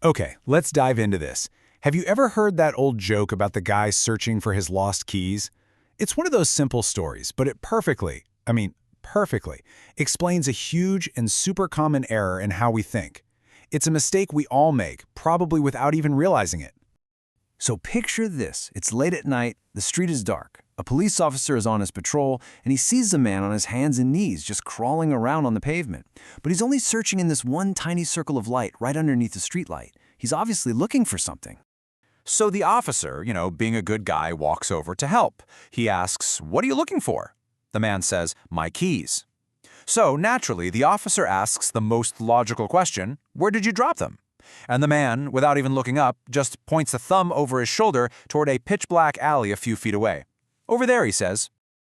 Okay, let's dive into this. Have you ever heard that old joke about the guy searching for his lost keys? It's one of those simple stories, but it perfectly, explains a huge and super common error in how we think. It's a mistake we all make, probably without even realizing it. So picture this. It's late at night, the street is dark. A police officer is on his patrol, and he sees a man on his hands and knees just crawling around on the pavement. But he's only searching in this one tiny circle of light right underneath the streetlight. He's obviously looking for something. So the officer, being a good guy, walks over to help. He asks, "What are you looking for?" The man says, "My keys." So naturally, the officer asks the most logical question, "Where did you drop them?" And the man, without even looking up, just points a thumb over his shoulder toward a pitch-black alley a few feet away. "Over there," he says.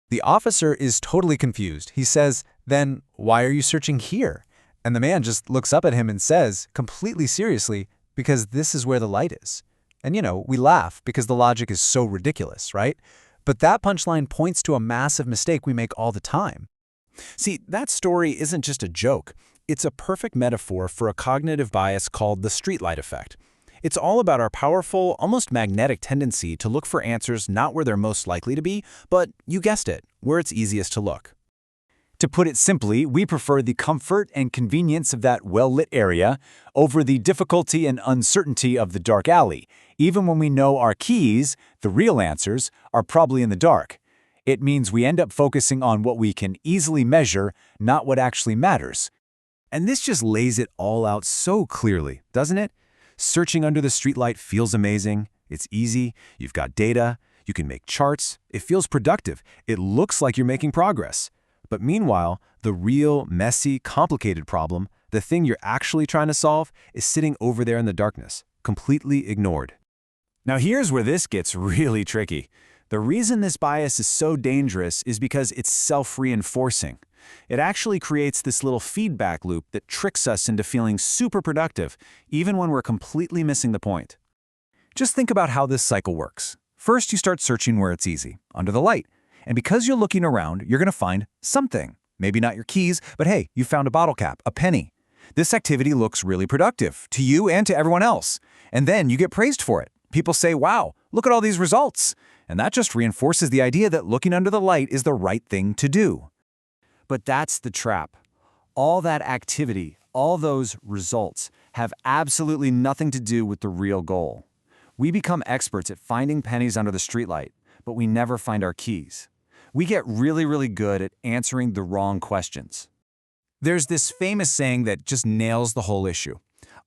The officer is totally confused. He says, "Then why are you searching here?" And the man just looks up at him and says, completely seriously, "Because this is where the light is." And we laugh because the logic is so ridiculous, right? But that punchline points to a massive mistake we make all the time. See, that story isn't just a joke. It's a perfect metaphor for a cognitive bias called the streetlight effect. It's all about our powerful, almost magnetic tendency to look for answers not where they're most likely to be, but, you guessed it, where it's easiest to look. To put it simply, we prefer the comfort and convenience of that well-lit area over the difficulty and uncertainty of the dark alley, even when we know our keys, the real answers, are probably in the dark. It means we end up focusing on what we can easily measure, not what actually matters. And this just lays it all out so clearly, doesn't it? Searching under the streetlight feels amazing. It's easy. You've got data. You can make charts. It feels productive. It looks like you're making progress. But meanwhile, the real, messy, complicated problem, the thing you're actually trying to solve, is sitting over there in the darkness, completely ignored. Now here's where this gets really tricky. The reason this bias is so dangerous is because it's self-reinforcing. It actually creates this little feedback loop that tricks us into feeling super productive, even when we're completely missing the point. Just think about how this cycle works. First, you start searching where it's easy, under the light. And because you're looking around, you're going to find something. Maybe not your keys, but hey, you found a bottle cap, a penny. This activity looks really productive to you and to everyone else. And then you get praised for it. People say, "Wow, look at all these results." And that just reinforces the idea that looking under the light is the right thing to do. But that's the trap. All that activity, all those results, have absolutely nothing to do with the real goal. We become experts at finding pennies under the streetlight, but we never find our keys. We get really, really good at answering the wrong questions. There's this famous saying that just nails the whole issue.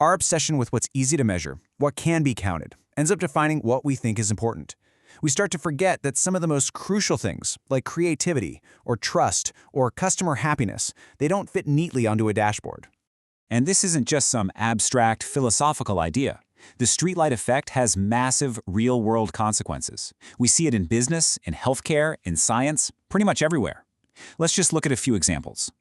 Our obsession with what's easy to measure, what can be counted, ends up defining what we think is important. We start to forget that some of the most crucial things, like creativity, or trust, or customer happiness, they don't fit neatly onto a dashboard. And this isn't just some abstract philosophical idea. The streetlight effect has massive real-world consequences. We see it in business, in healthcare, in science, pretty much everywhere. Let's just look at a few examples.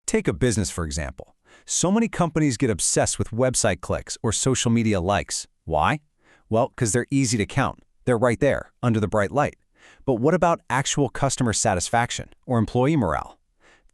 Take a business, for example. So many companies get obsessed with website clicks or social media likes. Why? Well, because they're easy to count. They're right there, under the bright light. But what about actual customer satisfaction or employee morale?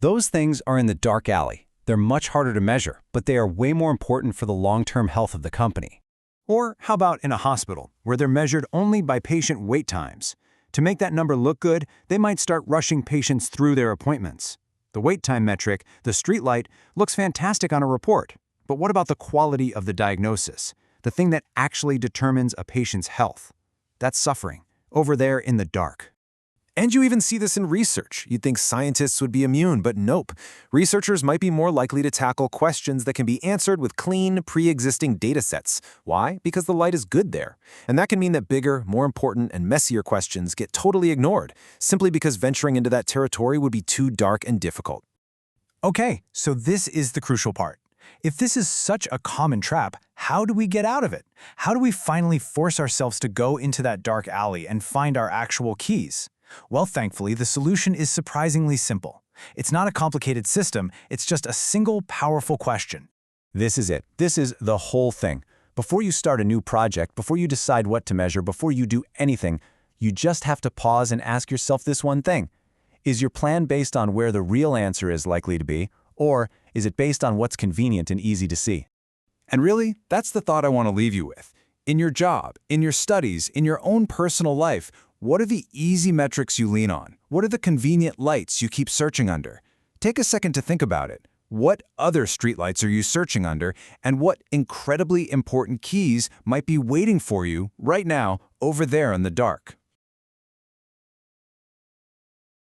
Those things are in the dark alley. They're much harder to measure, but they are way more important for the long-term health of the company. Or how about in a hospital, where they're measured only by patient wait times? To make that number look good, they might start rushing patients through their appointments. The wait time metric, the streetlight, looks fantastic on a report. But what about the quality of the diagnosis? The thing that actually determines a patient's health? That's suffering, over there in the dark. And you even see this in research. You'd think scientists would be immune, but nope. Researchers might be more likely to tackle questions that can be answered with clean, pre-existing data sets. Why? Because the light is good there. And that can mean that bigger, more important, and messier questions get totally ignored, simply because venturing into that territory would be too dark and difficult. Okay, so this is the crucial part. If this is such a common trap, how do we get out of it? How do we finally force ourselves to go into that dark alley and find our actual keys? Well, thankfully, the solution is surprisingly simple. It's not a complicated system, it's just a single, powerful question. This is it. This is the whole thing. Before you start a new project, before you decide what to measure, before you do anything, you just have to pause and ask yourself this one thing. Is your plan based on where the real answer is likely to be, or is it based on what's convenient and easy to see? And really, that's the thought I want to leave you with. In your job, in your studies, in your own personal life, what are the easy metrics you lean on? What are the convenient lights you keep searching under? Take a second to think about it. What other streetlights are you searching under, and what incredibly important keys might be waiting for you right now over there in the dark?